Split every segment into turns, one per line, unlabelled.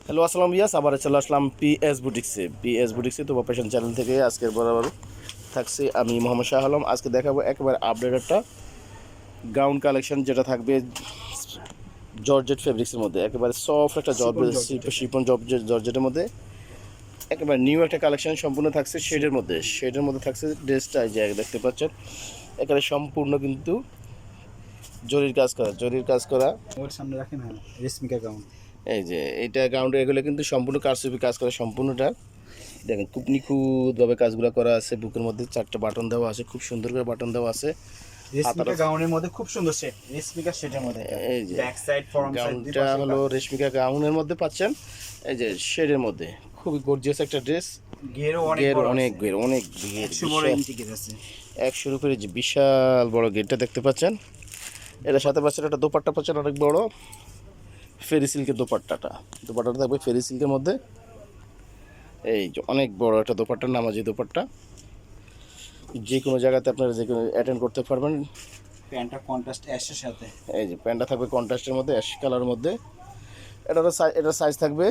Hello আসসালাম ইয়াস, আবার চলে আসলাম পিএস বুটিক্সে তো প্রফেশন চ্যানেল থেকে। আজকের বরাবর থাকছি আমি মোহাম্মদ শাহ আলম। আজকে দেখাবো একেবারে আপডেট একটা গাউন কালেকশন, যেটা থাকবে জর্জেট ফেব্রিক্সের মধ্যে, একেবারে সফট একটা শিপন জর্জেটের মধ্যে। একেবারে নিউ একটা কালেকশন সম্পূর্ণ থাকছে শেডের মধ্যে থাকছে ড্রেসটা, যে দেখতে পাচ্ছেন একেবারে সম্পূর্ণ কিন্তু জরির কাজ করা।
ওর সামনে রাখেন, হ্যাঁ, রেশমিকা গাউন।
এই যে এইটা গাউনটা, এগুলো কিন্তু সম্পূর্ণ কারচুপি কাজ করা সম্পূর্ণটা। দেখেন খুব নিখুঁতভাবে কাজগুলো করা আছে। বুকের মধ্যে 4টা বাটন দেওয়া আছে, খুব সুন্দর করে বাটন দেওয়া আছে।
রেশমিকা গাউনের মধ্যে খুব সুন্দর সেট, রেশমিকা সেটের মধ্যে
এই যে
ব্যাক সাইড ফ্রন্ট সাইড
গাউনটা হলো রেশমিকা গাউনের মধ্যে পাচ্ছেন। এই যে শেডের মধ্যে খুবই গর্জিয়াস একটা ড্রেস।
গেরও
অনেক ঘের
100 বড় ইঞ্চি গের আছে।
100 উপরে যে বিশাল বড় গেটটা দেখতে পাচ্ছেন। এটার সাথে পাচ্ছেন একটা দোপাট্টা পাচ্ছেন অনেক বড় ফেরি সিল্কের দোপাট্টাটা থাকবে ফেরি সিল্কের মধ্যে। এই যে অনেক বড় একটা দোপাট্টার নামাজি দোপাট্টা, যে কোনো জায়গাতে আপনারা যে কোনো অ্যাটেন্ড করতে পারবেন।
প্যান্টটা কন্ট্রাস্ট অ্যাশের সাথে।
এই যে প্যান্টটা থাকবে কন্ট্রাস্টের মধ্যে, অ্যাশ কালারের মধ্যে। এটার সাইজ থাকবে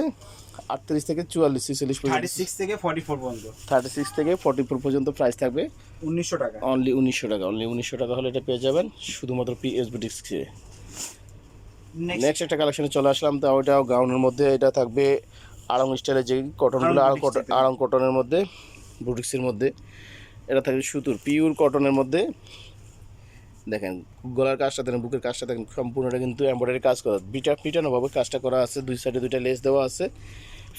38 থেকে 44 46 পর্যন্ত,
36 থেকে 44 পর্যন্ত।
36 থেকে 44 পর্যন্ত প্রাইস থাকবে
1900 টাকা।
অনলি 1900 টাকা হলে এটা পেয়ে যাবেন শুধুমাত্র পিএস বুটিক্সে। নেক্সট একটা কালেকশনে চলে আসলাম, তো ওইটাও গাউনের মধ্যে। এটা থাকবে আড়ং স্টাইলের যে কটনগুলো, আড়ং কটনের মধ্যে, বুটিক্সের মধ্যে। এটা থাকবে সুতোর পিওর কটনের মধ্যে। দেখেন গলার কাজটা দেখেন, বুকের কাজটা দেখেন, সম্পূর্ণটা কিন্তু এমব্রয়ডারি কাজ করা, পিটানোভাবে কাজটা করা আছে। দুই সাইডে 2টা লেস দেওয়া আছে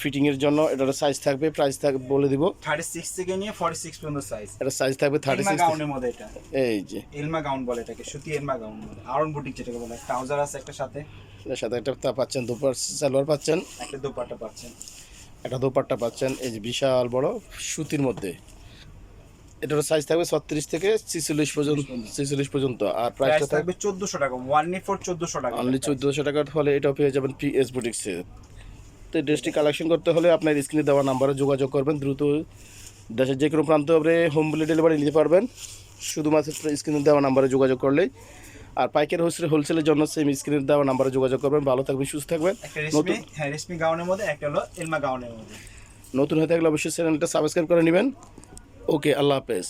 ফিটিংয়ের জন্য। এটার সাইজ থাকবে, প্রাইস থাকবে বলে দিব,
36 থেকে নিয়ে 46 পর্যন্ত সাইজ।
এটা সাইজ থাকবে 36
গাউনের মধ্যে। এটা
এই যে
এলমা গাউন বলে এটাকে, সুতি এলমা গাউন বলে। আরন বুটিক যেটাকে বলে, ট্রাউজার আছে একটা সাথে,
এটার সাথে একটা পাচ্ছেন সালোয়ার পাচ্ছেন,
একটা দোপাট্টা পাচ্ছেন।
একটা দোপাট্টা পাচ্ছেন। এই যে বিশাল বড় সুতির মধ্যে। এটার সাইজ থাকবে 36 থেকে 46 পর্যন্ত। আর প্রাইসটা
থাকবে 1400 টাকা, 1 নিট ফর 1400 টাকা,
অনলি 1400 টাকার হলে এটাও পেয়ে যাবেন পিএস বুটিক্সে। তো ড্রেসটি কালেকশন করতে হলে আপনার স্ক্রিনে দেওয়া নাম্বারে যোগাযোগ করবেন। দ্রুত দেশের যে কোনো প্রান্ত হবে হোম ডেলিভারি নিতে পারবেন শুধুমাত্র স্ক্রিনে দেওয়া নাম্বারে যোগাযোগ করলেই। আর পাইকারি হোলসেলের জন্য সেম স্ক্রিনে দেওয়া নাম্বারে যোগাযোগ করবেন। ভালো থাকবেন, সুস্থ থাকবেন।
রেশমি গাউনের মধ্যে, একটা হলো এলমা গাউনের মধ্যে।
নতুন হয়ে থাকলে অবশ্যই চ্যানেলটা সাবস্ক্রাইব করে নেবেন। ওকে, আল্লাহ হাফেজ।